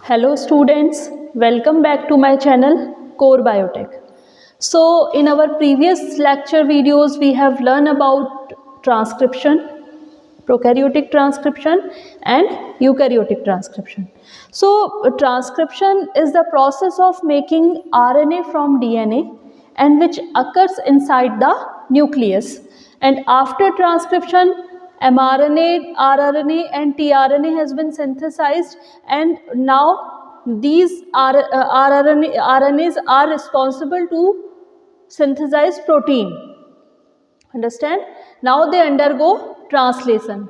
Hello students, welcome back to my channel Core Biotech. So in our previous lecture videos we have learned about transcription, prokaryotic transcription and eukaryotic transcription. So transcription is the process of making RNA from DNA and which occurs inside the nucleus, and after transcription mRNA, rRNA and tRNA has been synthesized, and now these RNAs are responsible to synthesize protein. Understand? Now they undergo translation.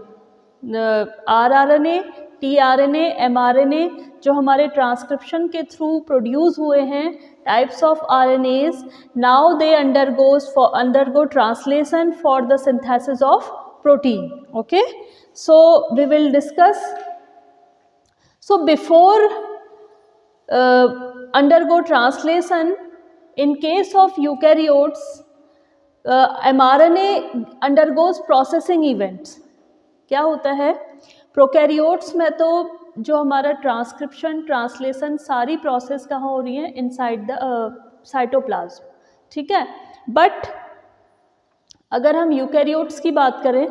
rRNA, tRNA, mRNA जो हमारे transcription के through produce हुए हैं, types of RNAs, now they undergo translation for the synthesis of protein. Okay, so we will discuss. So before undergo translation, in case of eukaryotes, mRNA undergoes processing events. क्या होता है prokaryotes में? तो जो हमारा transcription translation सारी process कहाँ हो रही है? Inside the cytoplasm. ठीक है, बट अगर हम यूकैरियोट्स की बात करें,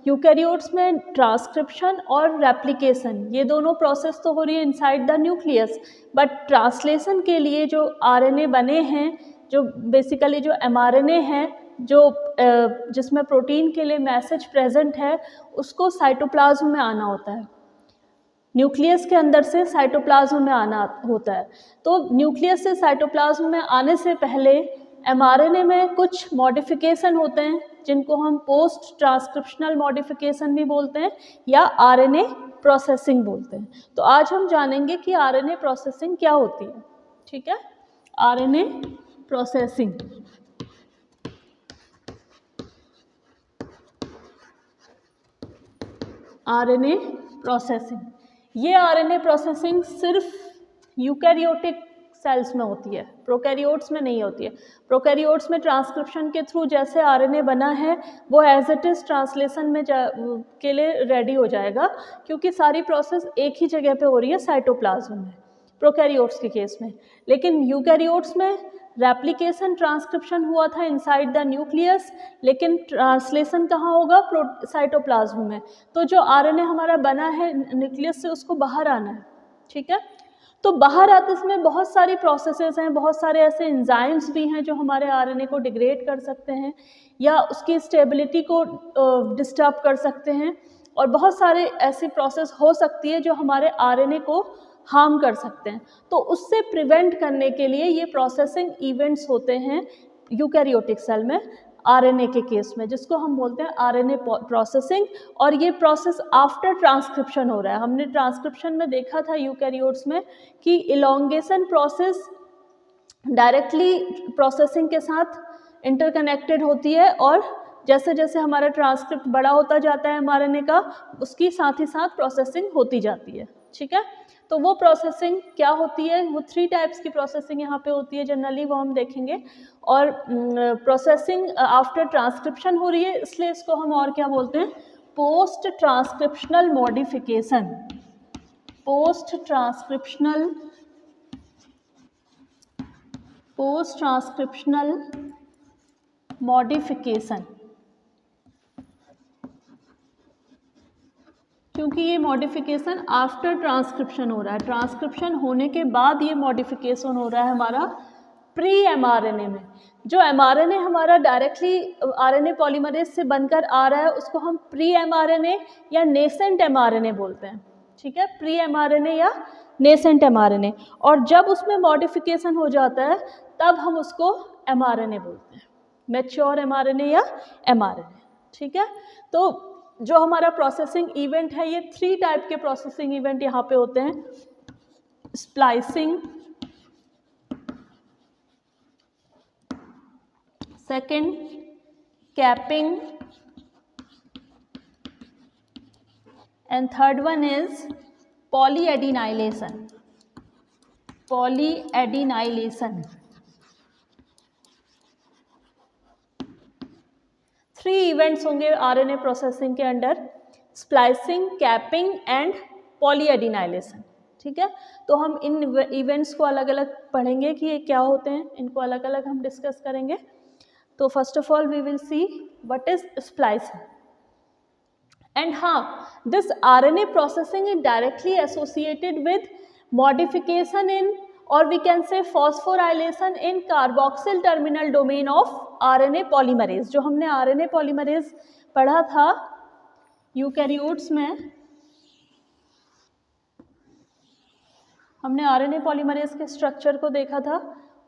यूकैरियोट्स में ट्रांसक्रिप्शन और रेप्लिकेशन ये दोनों प्रोसेस तो हो रही है inside the nucleus, but translation के लिए जो आरएनए बने हैं, जो बेसिकली जो एमआरएनए हैं, जो जिसमें प्रोटीन के लिए मैसेज प्रेजेंट है, उसको साइटोप्लाज्म में आना होता है. न्यूक्लियस के अंदर से साइटोप्लाज्म में आना होता है. तो न्यूक्लियस से साइटोप्लाज्म में आने से पहले एमआरएनए में कुछ मॉडिफिकेशन होते हैं जिनको हम पोस्ट ट्रांसक्रिप्शनल मॉडिफिकेशन भी बोलते हैं या आरएनए प्रोसेसिंग बोलते हैं. तो आज हम जानेंगे कि आरएनए प्रोसेसिंग क्या होती है. ठीक है, आरएनए प्रोसेसिंग. आरएनए प्रोसेसिंग, ये आरएनए प्रोसेसिंग सिर्फ यूकैरियोटिक सेल्स में होती है, प्रोकैरियोट्स में नहीं होती है. प्रोकैरियोट्स में ट्रांसक्रिप्शन के थ्रू जैसे आरएनए बना है वो एज इट इज ट्रांसलेशन में के लिए रेडी हो जाएगा, क्योंकि सारी प्रोसेस एक ही जगह पे हो रही है साइटोप्लाज्म में, प्रोकैरियोट्स के केस में. लेकिन यूकैरियोट्स में रेप्लिकेशन ट्रांसक्रिप्शन हुआ था इनसाइड द न्यूक्लियस, लेकिन ट्रांसलेशन कहाँ होगा? साइटोप्लाज्म में. तो जो आरएनए हमारा बना है न्यूक्लियस से, उसको बाहर आना है. ठीक है, तो बाहर आते इसमें बहुत सारी प्रोसेसेस हैं, बहुत सारे ऐसे एंजाइम्स भी हैं जो हमारे आरएनए को डिग्रेड कर सकते हैं या उसकी स्टेबिलिटी को डिस्टर्ब कर सकते हैं, और बहुत सारे ऐसी प्रोसेस हो सकती है जो हमारे आरएनए को हार्म कर सकते हैं. तो उससे प्रिवेंट करने के लिए ये प्रोसेसिंग इवेंट्स होते हैं यूकैरियोटिक सेल में आरएनए के केस में, जिसको हम बोलते हैं आरएनए प्रोसेसिंग. और ये प्रोसेस आफ्टर ट्रांसक्रिप्शन हो रहा है. हमने ट्रांसक्रिप्शन में देखा था यूकैरियोट्स में कि इलोंगेशन प्रोसेस डायरेक्टली प्रोसेसिंग के साथ इंटरकनेक्टेड होती है, और जैसे जैसे हमारा ट्रांसक्रिप्ट बड़ा होता जाता है एमआरएनए का, उसकी साथ ही साथ प्रोसेसिंग होती जाती है. ठीक है, तो वो प्रोसेसिंग क्या होती है? वो 3 टाइप्स की प्रोसेसिंग यहाँ पे होती है जनरली, वो हम देखेंगे. और प्रोसेसिंग आफ्टर ट्रांसक्रिप्शन हो रही है, इसलिए इसको हम और क्या बोलते हैं? Post transcriptional modification. Post transcriptional modification, क्योंकि ये मॉडिफिकेशन आफ्टर ट्रांसक्रिप्शन हो रहा है. ट्रांसक्रिप्शन होने के बाद ये मॉडिफिकेशन हो रहा है हमारा प्री एमआरएनए में. जो एमआरएनए हमारा डायरेक्टली आरएनए पॉलीमरेज से बनकर आ रहा है, उसको हम प्री एमआरएनए या नेसेंट एमआरएनए बोलते हैं. ठीक है, प्री एमआरएनए या नेसेंट एमआरएनए. और जब उसमें मॉडिफिकेशन हो जाता है तब हम उसको एमआरएनए बोलते हैं, मैच्योर एमआरएनए या एमआरएनए. ठीक है, तो जो हमारा प्रोसेसिंग इवेंट है, ये 3 टाइप के प्रोसेसिंग इवेंट यहाँ पे होते हैं. Splicing, second capping, and third one is polyadenylation. Polyadenylation. 3 events होंगे आरएनए प्रोसेसिंग के under: splicing, capping and polyadenylation. ठीक है, तो हम इन इवेंट्स को अलग अलग पढ़ेंगे कि ये क्या होते हैं, इनको अलग अलग हम डिस्कस करेंगे. तो first of all we will see what is splicing. And हाँ, this RNA processing is directly associated with modification in और we can say phosphorylation in carboxyl terminal domain of RNA polymerase. जो हमने RNA polymerase पढ़ा था eukaryotes में, हमने RNA polymerase के structure को देखा था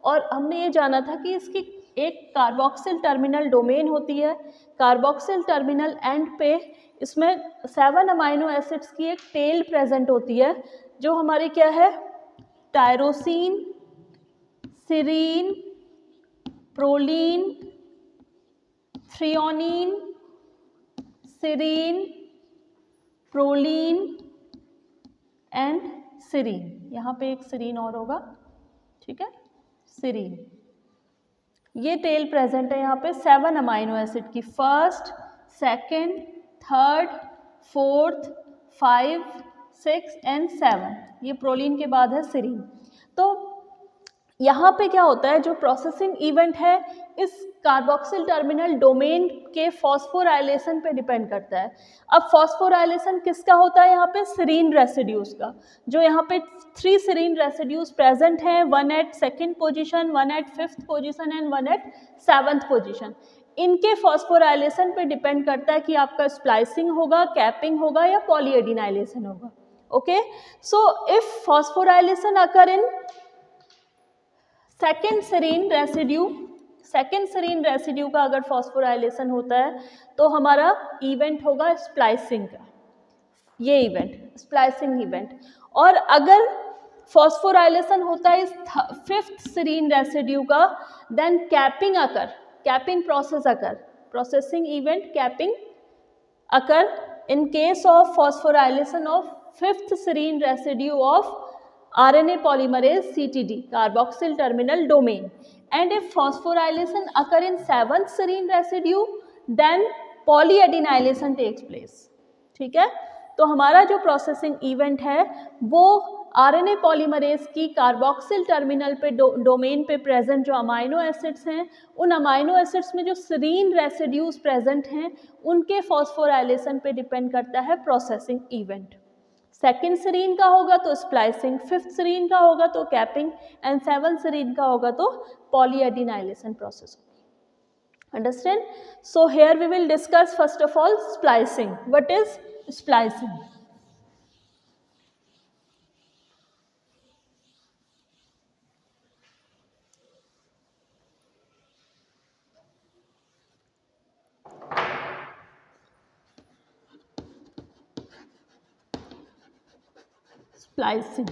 और हमने ये जाना था कि इसकी एक कार्बोक्सिल टर्मिनल डोमेन होती है. कार्बोक्सिल टर्मिनल एंड पे इसमें 7 अमाइनो एसिड्स की एक टेल प्रेजेंट होती है जो हमारी क्या है, tyrosine, serine, proline, threonine, serine, proline and serine. यहाँ पे एक सीरीन और होगा, ठीक है, सीरीन. ये टेल प्रेजेंट है यहाँ पे 7 अमाइनो एसिड की, first, second, third, fourth, 5, 6 and 7. ये प्रोलीन के बाद है सीरीन. तो यहाँ पे क्या होता है, जो प्रोसेसिंग इवेंट है इस कार्बोक्सिल टर्मिनल डोमेन के फॉस्फोराइलेशन पे डिपेंड करता है. अब फॉस्फोराइलेशन किसका होता है यहाँ पे, सीरीन रेसिड्यूज का. जो यहाँ पे 3 सीरीन रेसिड्यूज प्रेजेंट हैं, 1 at second position, 1 at 5th position and 1 at 7th position. इनके फॉस्फोराइलेशन पे डिपेंड करता है कि आपका स्प्लाइसिंग होगा, कैपिंग होगा या पॉलीएडिनाइलेशन होगा. Okay, so if phosphorylation occur in second serine residue का अगर फॉस्फोराइलेशन होता है तो हमारा इवेंट होगा स्प्लाइसिंग का, ये इवेंट स्प्लाइसिंग इवेंट. और अगर फॉस्फोराइलेशन होता है इस 5th सीरीन रेसिड्यू का, then capping process occur, processing event capping occur in case of phosphorylation of 5th serine residue of RNA polymerase CTD, carboxyl terminal domain. And if phosphorylation occur in 7th serine residue, then polyadenylation takes place. ठीक है, तो हमारा जो processing event है वो RNA polymerase की carboxyl terminal पे domain पे प्रेजेंट जो अमाइनो एसिड्स हैं, उन अमाइनो एसिड्स में जो सीरीन रेसिड्यूज प्रेजेंट हैं उनके फॉस्फोराइलेशन पे डिपेंड करता है प्रोसेसिंग इवेंट. सेकेंड सीरीन का होगा तो स्प्लाइसिंग, 5th सीरीन का होगा तो कैपिंग एंड 7th सीरीन का होगा तो polyadenylation process. Understand? So here we will discuss first of all splicing. What is splicing? Splicing.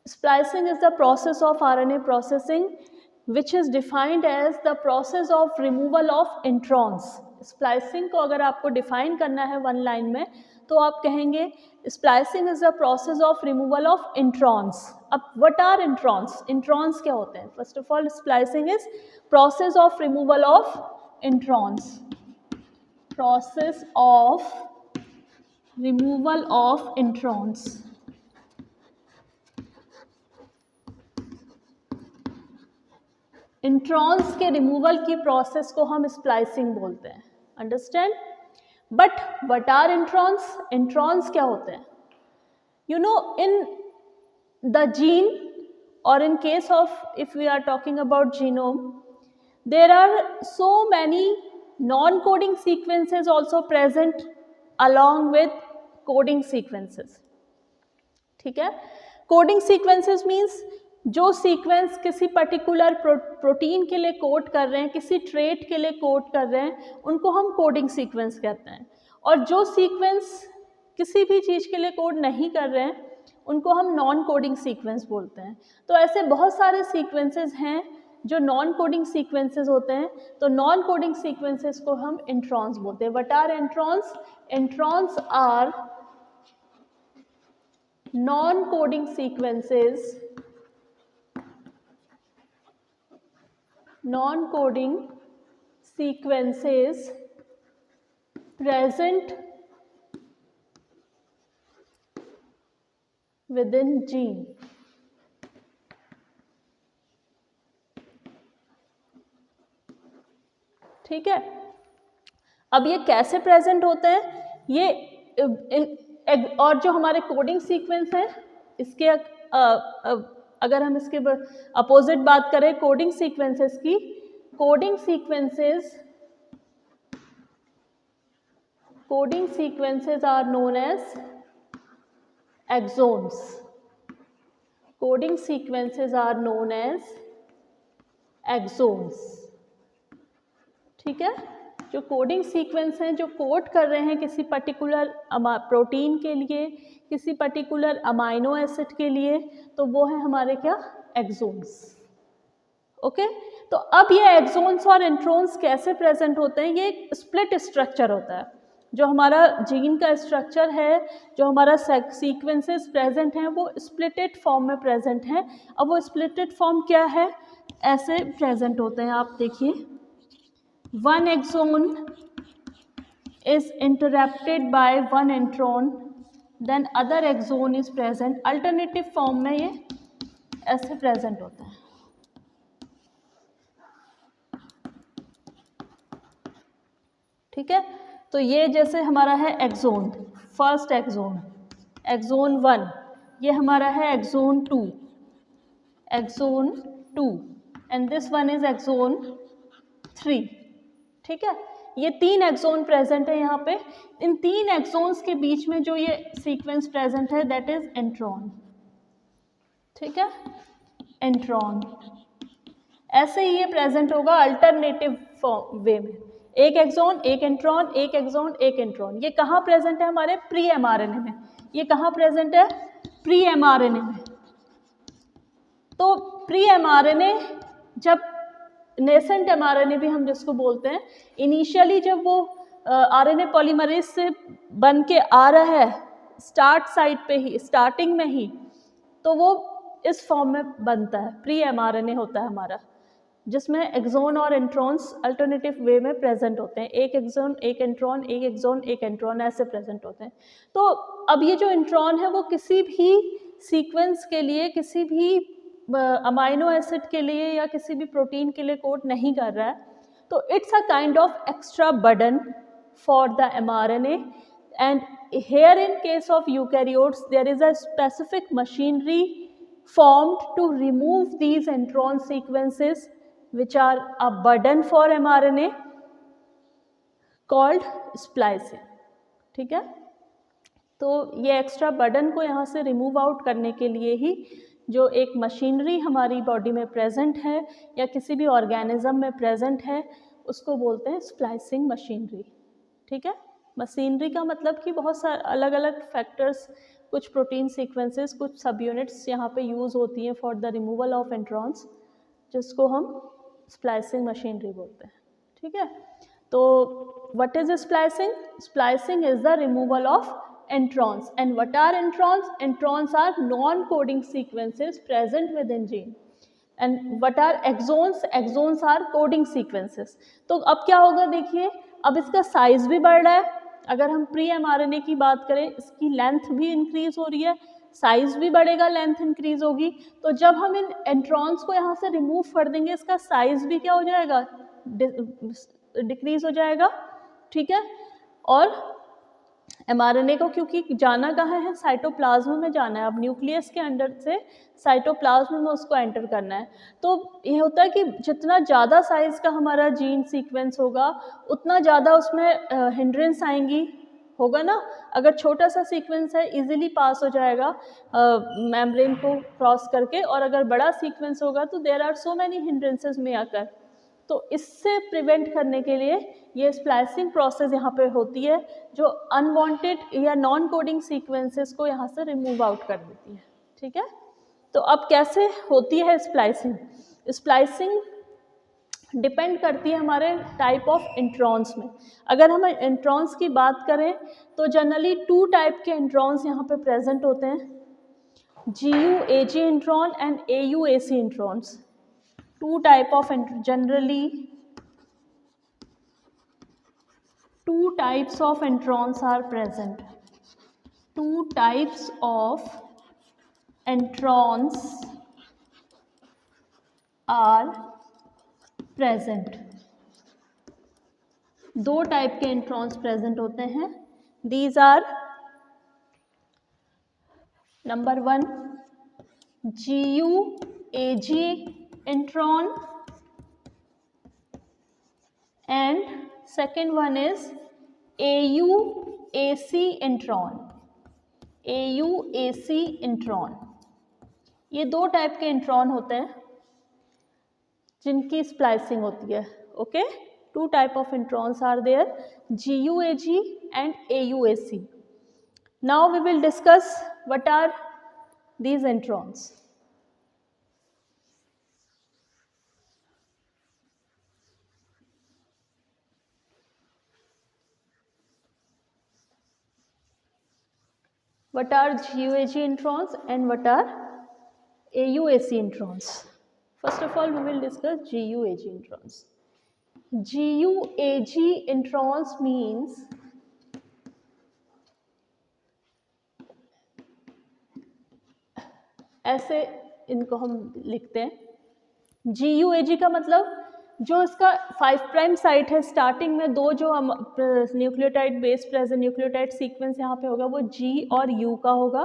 Splicing is the process of RNA processing which is defined as the process of removal of introns. Splicing को अगर आपको define करना है one line में तो आप कहेंगे splicing is the process of removal of introns. अब what are introns? Introns क्या होते हैं? First of all, splicing is process of removal of introns. Process of removal of introns. Introns के रिमूवल की प्रोसेस को हम स्प्लाइसिंग बोलते हैं. Understand? But what are introns? Introns क्या होते हैं? You know, in the gene और in case of if we are talking about genome, there are so many non coding sequences also present along with coding sequences. ठीक है, coding sequences means जो sequence किसी particular protein के लिए code कर रहे हैं, किसी ट्रेट के लिए कोड कर रहे हैं, उनको हम कोडिंग सीक्वेंस कहते हैं. और जो सीक्वेंस किसी भी चीज़ के लिए कोड नहीं कर रहे हैं उनको हम नॉन कोडिंग सीक्वेंस बोलते हैं. तो ऐसे बहुत सारे सीक्वेंसेस हैं जो नॉन कोडिंग सीक्वेंसेस होते हैं. तो नॉन कोडिंग सीक्वेंसेस को हम इंट्रॉन्स बोलते हैं. What are introns? Introns are non coding sequences, non-coding sequences present within gene. ठीक है, अब ये कैसे प्रेजेंट होते हैं ये और जो हमारे कोडिंग सीक्वेंस है इसके अगर हम इसके अपोजिट बात करें कोडिंग सीक्वेंसेस की, coding sequences are known as exons. Coding sequences are known as exons. ठीक है, जो कोडिंग सीक्वेंस हैं जो कोड कर रहे हैं किसी पर्टिकुलर प्रोटीन के लिए, किसी पर्टिकुलर अमाइनो एसिड के लिए, तो वो है हमारे क्या, एक्सोन्स. ओके, तो अब ये एक्सोन्स और इंट्रोन्स कैसे प्रेजेंट होते हैं, ये एक स्प्लिट स्ट्रक्चर होता है. जो हमारा जीन का स्ट्रक्चर है, जो हमारा सीक्वेंसेस प्रेजेंट हैं वो स्प्लिटेड फॉर्म में प्रेजेंट हैं. अब वो स्प्लिटेड फॉर्म क्या है, ऐसे प्रेजेंट होते हैं. आप देखिए, one exon is interrupted by one intron, then other exon is present. Alternative form में ये ऐसे present होता है. ठीक है, तो ये जैसे हमारा है एक्सोन, फर्स्ट एक्सोन, एक्सोन 1, ये हमारा है exon 2, and this one is exon 3. ठीक है, ये 3 एक्सोन प्रेजेंट है यहाँ पे. इन 3 एक्सोन्स के बीच में जो ये सीक्वेंस प्रेजेंट है दैट इज इंट्रॉन. ठीक है, इंट्रॉन. ऐसे ही ये प्रेजेंट होगा अल्टरनेटिव वे में, एक एक्सोन एक इंट्रॉन, एक एक्सोन एक इंट्रॉन. ये कहाँ प्रेजेंट है, हमारे प्री एमआरएनए में. ये कहाँ प्रेजेंट है, प्री एमआरएनए में. तो प्री एमआरएनए, जब नेसेंट एमआरएनए भी हम जिसको बोलते हैं, इनिशियली जब वो आरएनए पॉलीमरेज से बन के आ रहा है स्टार्ट साइट पे ही, स्टार्टिंग में ही, तो वो इस फॉर्म में बनता है. प्री एमआरएनए होता है हमारा, जिसमें एक्सोन और इंट्रॉन्स अल्टरनेटिव वे में प्रेजेंट होते हैं. एक एक्सोन एक इंट्रॉन, एक एक्सोन एक इंट्रॉन, ऐसे प्रेजेंट होते हैं. तो अब ये जो इंट्रॉन है वो किसी भी सीक्वेंस के लिए, किसी भी अमाइनो एसिड के लिए या किसी भी प्रोटीन के लिए कोड नहीं कर रहा है. तो it's a kind of extra burden for the mRNA. And here in case of eukaryotes there is a specific machinery formed to remove these intron sequences which are a burden for mRNA called splicing. ठीक है, तो ये extra burden को यहाँ से remove out करने के लिए ही जो एक मशीनरी हमारी बॉडी में प्रेजेंट है या किसी भी ऑर्गेनिज्म में प्रेजेंट है उसको बोलते हैं स्प्लाइसिंग मशीनरी. ठीक है, मशीनरी का मतलब कि बहुत सारे अलग अलग फैक्टर्स, कुछ प्रोटीन सीक्वेंसेस, कुछ सब यूनिट्स यहाँ पे यूज़ होती हैं for the removal of introns, जिसको हम स्प्लाइसिंग मशीनरी बोलते हैं. ठीक है, तो what is splicing? Splicing is the removal of introns. And what are introns? Introns are non-coding sequences present within gene. And what are exons? Exons are coding sequences. तो अब क्या होगा देखिए, अब इसका साइज भी बढ़ रहा है. अगर हम प्री एमआरएनए की बात करें, इसकी लेंथ भी इंक्रीज हो रही है, साइज भी बढ़ेगा, लेंथ इंक्रीज होगी. तो जब हम इन इंट्रॉन्स को यहाँ से रिमूव कर देंगे, इसका साइज भी क्या हो जाएगा, डिक्रीज हो जाएगा. ठीक है, और mRNA को क्योंकि जाना कहाँ है, साइटोप्लाज्म में जाना है. अब न्यूक्लियस के अंदर से साइटोप्लाज्म में उसको एंटर करना है. तो ये होता है कि जितना ज़्यादा साइज़ का हमारा जीन सीक्वेंस होगा उतना ज़्यादा उसमें हिंड्रेंस आएंगी, होगा ना. अगर छोटा सा सीक्वेंस है इजीली पास हो जाएगा मेम्ब्रेन को क्रॉस करके, और अगर बड़ा सीक्वेंस होगा तो there are so many hindrances में आकर. तो इससे प्रिवेंट करने के लिए ये स्प्लाइसिंग प्रोसेस यहाँ पे होती है, जो अनवांटेड या नॉन कोडिंग सीक्वेंसेस को यहाँ से रिमूव आउट कर देती है. ठीक है, तो अब कैसे होती है स्प्लाइसिंग? स्प्लाइसिंग डिपेंड करती है हमारे टाइप ऑफ इंट्रॉन्स में. अगर हम इंट्रॉन्स की बात करें तो जनरली 2 टाइप के इंट्रॉन्स यहाँ पे प्रेजेंट होते हैं, GU-AG intron and AU-AC introns. 2 type of generally 2 types of introns are present. 2 types of introns are present. दो टाइप के इंट्रॉन्स प्रेजेंट होते हैं। These are number 1 GUAG intron and second one is AUAC intron। AUAC intron, ये दो type के intron होते हैं जिनकी स्प्लाइसिंग होती है। Okay, two type of introns are there, GUAG and AUAC। Now we will discuss what are these introns. What are GUAG introns and what are AUAC introns? First of all, we will discuss GUAG introns. GUAG introns means ऐसे इनको हम लिखते हैं। GUAG का मतलब जो इसका 5 prime site है, स्टार्टिंग में दो जो हम nucleotide base present nucleotide sequence यहाँ पे होगा वो G और U का होगा,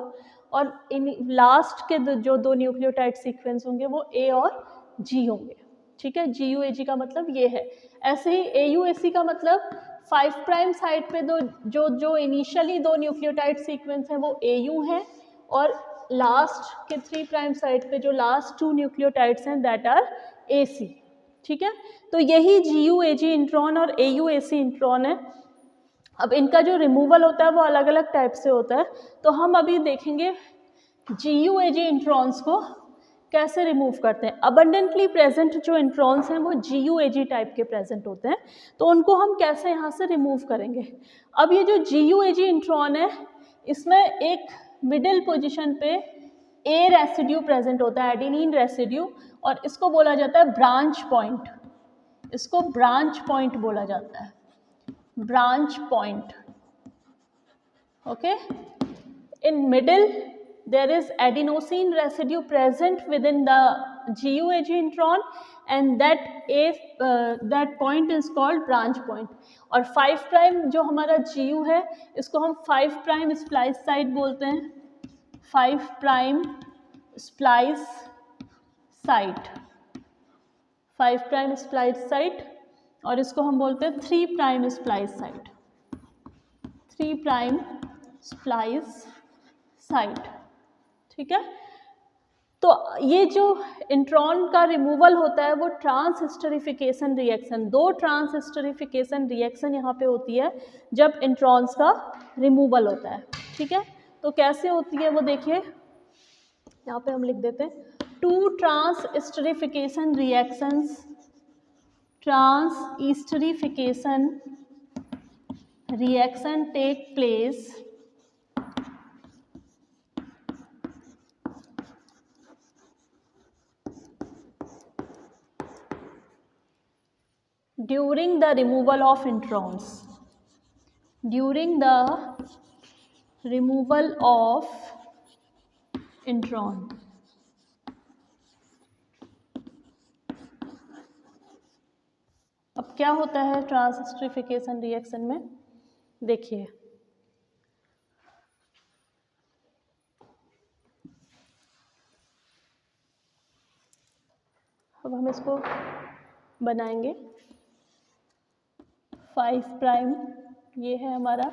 और इन लास्ट के जो दो न्यूक्लियोटाइड सीक्वेंस होंगे वो A और G होंगे। ठीक है, GUAG का मतलब ये है। ऐसे ही AUAC का मतलब 5 प्राइम साइट पे जो इनिशियली दो न्यूक्लियोटाइड सीक्वेंस हैं वो AU हैं, और लास्ट के 3 प्राइम साइट पे जो लास्ट 2 न्यूक्लियोटाइड्स हैं दैट आर AC। ठीक है, तो यही GUAG इंट्रॉन और AUAC इंट्रॉन है। अब इनका जो रिमूवल होता है वो अलग अलग टाइप से होता है, तो हम अभी देखेंगे GUAG इंट्रॉन्स को कैसे रिमूव करते हैं। अबंडेंटली प्रेजेंट जो इंट्रॉन्स हैं वो GUAG टाइप के प्रेजेंट होते हैं, तो उनको हम कैसे यहाँ से रिमूव करेंगे। अब ये जो GUAG इंट्रॉन है इसमें एक मिडिल पोजीशन पे A रेसिड्यू प्रेजेंट होता है, एडेनिन रेसिड्यू, और इसको बोला जाता है ब्रांच पॉइंट। इसको ब्रांच पॉइंट बोला जाता है, branch point. Okay, in middle there is adenosine residue present within the GUAG intron and that point is called branch point। और 5 प्राइम जो हमारा GU है इसको हम 5 प्राइम स्प्लाइस साइट बोलते हैं, 5 prime splice site, 5 prime splice site, और इसको हम बोलते हैं 3 prime splice site, 3 prime splice site. ठीक है, तो ये जो इंट्रॉन का रिमूवल होता है वो ट्रांसहिस्टेरिफिकेशन रिएक्शन, दो ट्रांसहिस्टेरिफिकेशन रिएक्शन यहाँ पे होती है जब इंट्रॉन्स का रिमूवल होता है। ठीक है, तो कैसे होती है वो देखिए, यहाँ पे हम लिख देते हैं 2 transesterification reactions, transesterification reaction take place during the removal of introns, during the removal of intron। अब क्या होता है ट्रांसहिस्टेरिफिकेशन रिएक्शन में, देखिए अब हम इसको बनाएंगे 5 प्राइम, ये है हमारा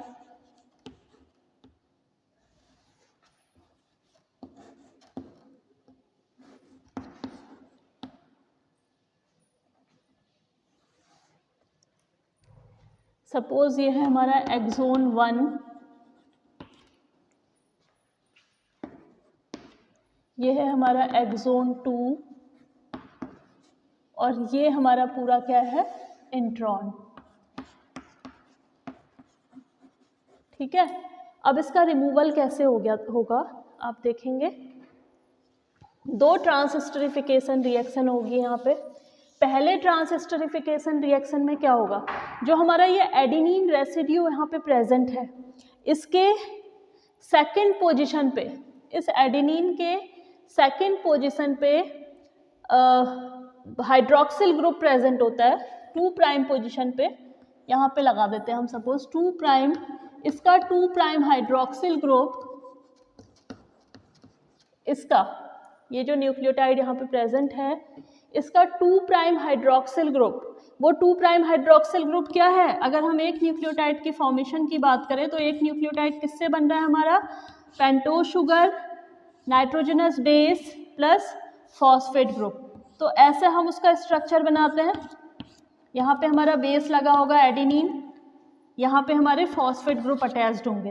सपोज, ये है हमारा एक्सोन 1, ये है हमारा एक्सोन 2, और ये हमारा पूरा क्या है इंट्रॉन। ठीक है, अब इसका रिमूवल कैसे होगा आप देखेंगे, दो ट्रांसहिस्टेरिफिकेशन रिएक्शन होगी यहाँ पे। पहले ट्रांसहिस्टेरिफिकेशन रिएक्शन में क्या होगा, जो हमारा ये एडेनिन रेसिड्यू यहाँ पे प्रेजेंट है इसके सेकंड पोजीशन पे, इस एडेनिन के सेकेंड पोजीशन पे हाइड्रोक्सिल ग्रुप प्रेजेंट होता है 2 प्राइम पोजीशन पे, यहाँ पे लगा देते हैं हम सपोज 2 प्राइम, इसका 2 प्राइम हाइड्रोक्सिल ग्रुप, इसका ये जो न्यूक्लियोटाइड यहाँ पे प्रेजेंट है इसका 2 प्राइम हाइड्रोक्सिल ग्रुप, वो 2 प्राइम हाइड्रोक्सिल ग्रुप क्या है, अगर हम एक न्यूक्लियोटाइड की फॉर्मेशन की बात करें तो एक न्यूक्लियोटाइड किससे बन रहा है हमारा, pentose sugar, nitrogenous base plus phosphate group. तो ऐसे हम उसका स्ट्रक्चर बनाते हैं, यहाँ पे हमारा बेस लगा होगा एडेनिन, यहाँ पे हमारे फॉस्फेट ग्रुप अटैच्ड होंगे,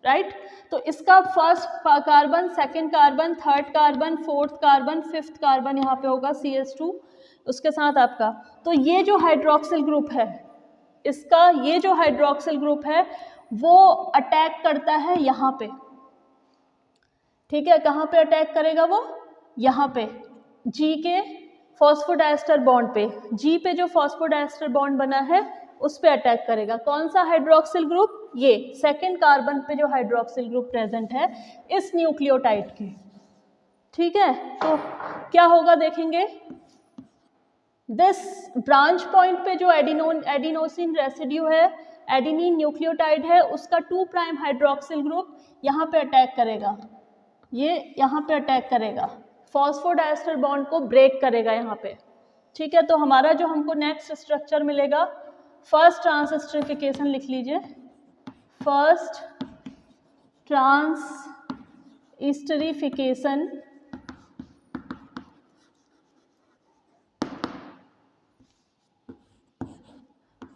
राइट। तो इसका first carbon, second carbon, third carbon, fourth carbon, fifth carbon यहाँ पे होगा CH2 उसके साथ आपका। तो ये जो हाइड्रोक्सिल ग्रुप है इसका, ये जो हाइड्रोक्सिल ग्रुप है वो अटैक करता है यहाँ पे, ठीक है। कहाँ पे अटैक करेगा वो, यहाँ पे G के फॉस्फोडाइस्टर बॉन्ड पे, G पे जो फॉस्फोडाइस्टर बॉन्ड बना है उस पे अटैक करेगा। कौन सा हाइड्रोक्सिल ग्रुप, ये सेकेंड कार्बन पे जो हाइड्रोक्सिल ग्रुप प्रेजेंट है इस न्यूक्लियोटाइड के, ठीक है। तो क्या होगा देखेंगे, दिस ब्रांच पॉइंट पे जो एडिनोसिन रेसिड्यू है, एडेनिन न्यूक्लियोटाइड है, उसका 2 प्राइम हाइड्रोक्सिल ग्रुप यहाँ पे अटैक करेगा, ये यहाँ पे अटैक करेगा, फॉस्फोडाइस्टर बॉन्ड को ब्रेक करेगा यहाँ पे, ठीक है। तो हमारा जो हमको नेक्स्ट स्ट्रक्चर मिलेगा, फर्स्ट ट्रांसएस्टरिफिकेशन लिख लीजिए, first transesterification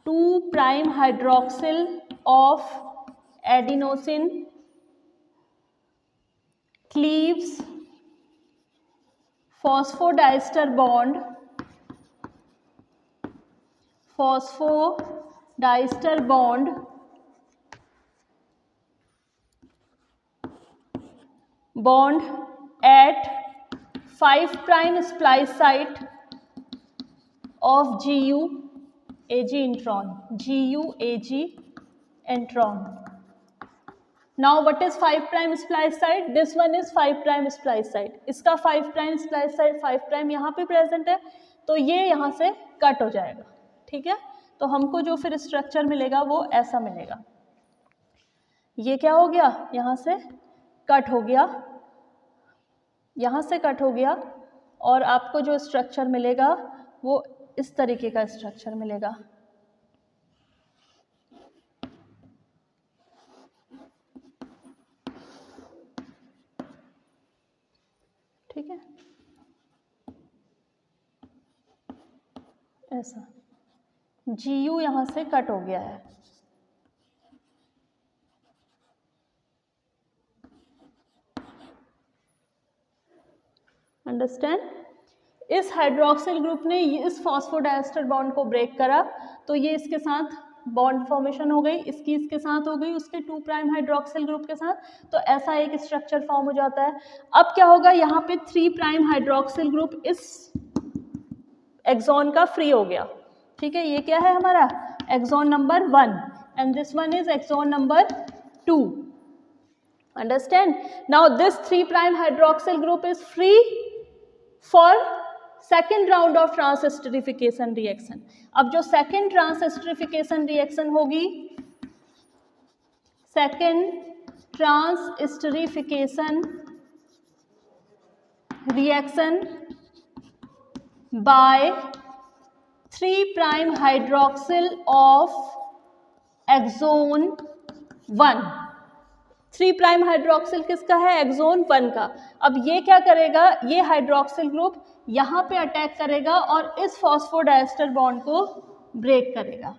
two prime hydroxyl of adenosine cleaves phosphodiester bond at 5 prime splice site of GU-AG intron. Now what is 5 prime splice site? This one is 5 prime splice site. इसका 5 prime splice site 5 prime यहाँ पे present है, तो ये यहाँ से cut हो जाएगा, ठीक है। तो हमको जो फिर स्ट्रक्चर मिलेगा वो ऐसा मिलेगा, ये क्या हो गया, यहाँ से कट हो गया, यहाँ से कट हो गया, और आपको जो स्ट्रक्चर मिलेगा वो इस तरीके का स्ट्रक्चर मिलेगा, ठीक है, ऐसा GU यहाँ से कट हो गया है, अंडरस्टैंड। इस हाइड्रोक्सिल ग्रुप ने इस फॉस्फोडाइस्टर बॉन्ड को ब्रेक करा, तो ये इसके साथ बॉन्ड फॉर्मेशन हो गई, इसकी इसके साथ हो गई, उसके 2 प्राइम हाइड्रोक्सिल ग्रुप के साथ, तो ऐसा एक स्ट्रक्चर फॉर्म हो जाता है। अब क्या होगा, यहाँ पे 3 प्राइम हाइड्रोक्सिल ग्रुप इस एक्सॉन का फ्री हो गया, ठीक है। ये क्या है हमारा exon number 1 and this one is exon number 2, understand. Now this 3 prime hydroxyl group is free for second round of transesterification reaction. अब जो सेकेंड ट्रांसएस्टरिफिकेशन रिएक्शन होगी, second transesterification reaction by 3 prime hydroxyl of exon 1। 3 prime hydroxyl किसका है, axon 1 का। अब ये क्या करेगा, ये हाइड्रोक्सिल ग्रुप यहाँ पे अटैक करेगा और इस फॉस्फोडाइस्टर बॉन्ड को ब्रेक करेगा,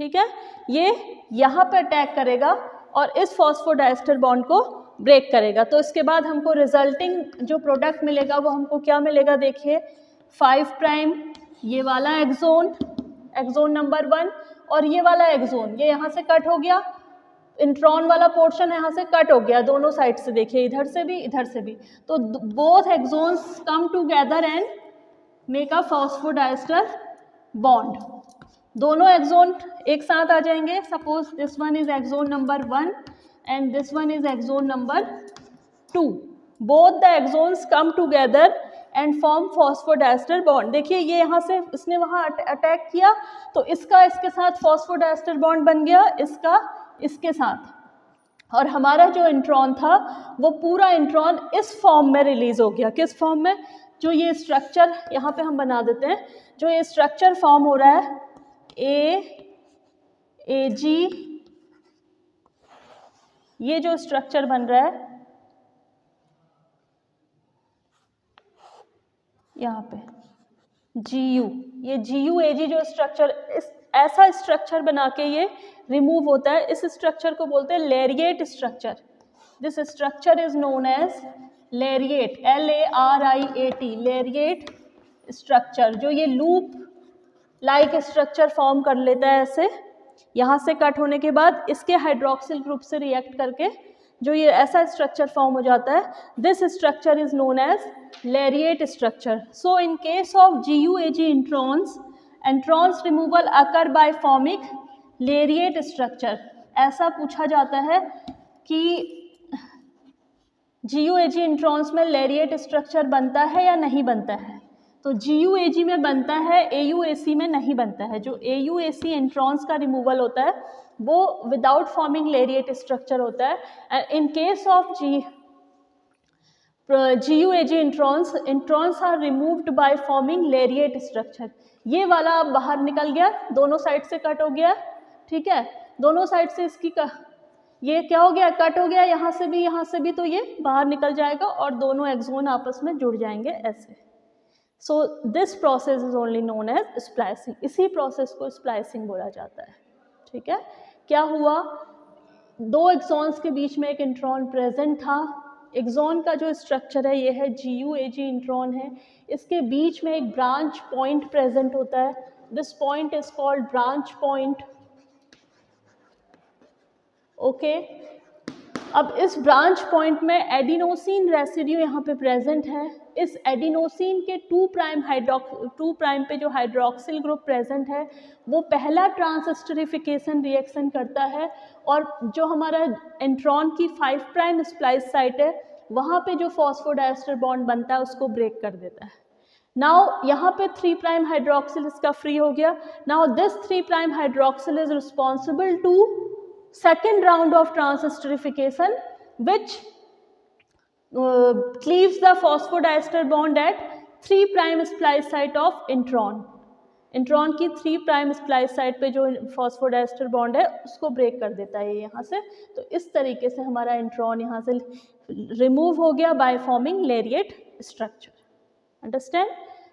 ठीक है। ये यहाँ पे अटैक करेगा और इस फॉस्फोडाइस्टर बॉन्ड को ब्रेक करेगा। तो इसके बाद हमको रिजल्टिंग जो प्रोडक्ट मिलेगा वो हमको क्या मिलेगा, देखिए 5 प्राइम ये वाला एक्सोन, एक्सोन नंबर 1, और ये वाला एक्सोन, ये यहाँ से कट हो गया, इंट्रॉन वाला पोर्शन यहाँ से कट हो गया, दोनों साइड से देखिए, इधर से भी इधर से भी। तो both exons come together and make a phosphodiester bond. दोनों एक्सोन एक साथ आ जाएंगे। Suppose this one is exon number 1 and this one is exon number 2, both the axons come together and form phosphodiester bond. देखिए ये यहाँ से इसने वहाँ अटैक किया तो इसका इसके साथ phosphodiester bond बन गया, इसका इसके साथ, और हमारा जो इंट्रॉन था वो पूरा इंट्रॉन इस फॉर्म में रिलीज हो गया. किस फॉर्म में? जो ये स्ट्रक्चर यहाँ पे हम बना देते हैं, जो ये स्ट्रक्चर फॉर्म हो रहा है AG, ये जो स्ट्रक्चर बन रहा है यहाँ पे GU, ये GU-AG जो स्ट्रक्चर, इस ऐसा स्ट्रक्चर बना के ये रिमूव होता है. इस स्ट्रक्चर को बोलते हैं lariat structure. This structure is known as lariat, LARIAT, lariat structure. जो ये लूप लाइक स्ट्रक्चर फॉर्म कर लेता है ऐसे, यहाँ से कट होने के बाद इसके हाइड्रोक्सिल ग्रुप से रिएक्ट करके जो ये ऐसा स्ट्रक्चर फॉर्म हो जाता है. This structure is known as lariat structure. So in case of GU-AG introns removal occur by forming lariat structure. ऐसा पूछा जाता है कि GU-AG इंट्रॉन्स में लैरिएट स्ट्रक्चर बनता है या नहीं बनता है. तो GU-AG में बनता है, AU-AC में नहीं बनता है. जो AU-AC इंट्रॉन्स का रिमूवल होता है वो विदाउट फॉर्मिंग लैरिएट स्ट्रक्चर होता है. And in case of GU-AG introns are removed by forming lariat structure. ये वाला बाहर निकल गया, दोनों साइड से कट हो गया, ठीक है, दोनों साइड से इसकी ये क्या हो गया, कट हो गया, यहाँ से भी, तो ये बाहर निकल जाएगा और दोनों एक्सोन आपस में जुड़ जाएंगे ऐसे. So this process is only known as splicing. इसी प्रोसेस को स्प्लाइसिंग बोला जाता है. ठीक है, क्या हुआ, दो एक्सॉन्स के बीच में एक इंट्रॉन प्रेजेंट था. एक्सॉन का जो स्ट्रक्चर है ये है GU-AG इंट्रॉन है, इसके बीच में एक ब्रांच पॉइंट प्रेजेंट होता है. This point is called branch point. Okay, अब इस ब्रांच पॉइंट में एडिनोसिन रेसिड्यू यहाँ पे प्रेजेंट है. इस एडिनोसिन के 2' पे जो हाइड्रोक्सिल ग्रुप प्रेजेंट है वो पहला ट्रांसस्टरिफिकेशन रिएक्शन करता है और जो हमारा इंट्रॉन की 5' स्प्लाइस साइट है वहाँ पे जो फॉस्फोडाइस्टर बॉन्ड बनता है उसको ब्रेक कर देता है. नाउ यहाँ पे 3' हाइड्रोक्सिल इसका फ्री हो गया. Now this 3' hydroxyl is responsible to second round of transesterification which cleaves the phosphodiester bond at 3' splice site of intron. Intron की 3' स्प्लाइस साइट पे जो फॉस्फोडाइस्टर बॉन्ड है उसको ब्रेक कर देता है यहाँ से. तो इस तरीके से हमारा इंट्रॉन यहाँ से रिमूव हो गया by forming lariat structure. Understand?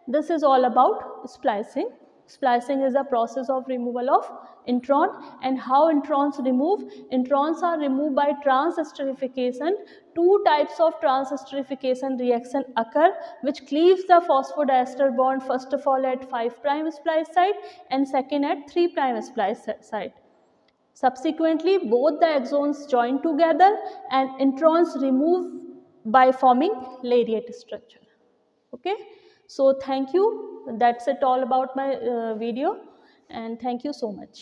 This is all about splicing. Splicing is a process of removal of intron. And how introns remove? Introns are removed by transesterification. Two types of transesterification reaction occur which cleaves the phosphodiester bond first of all at 5' splice site and second at 3' splice site. Subsequently, both the axons join together and introns remove by forming lariat structure. Okay. So thank you. That's it all about my video and thank you so much.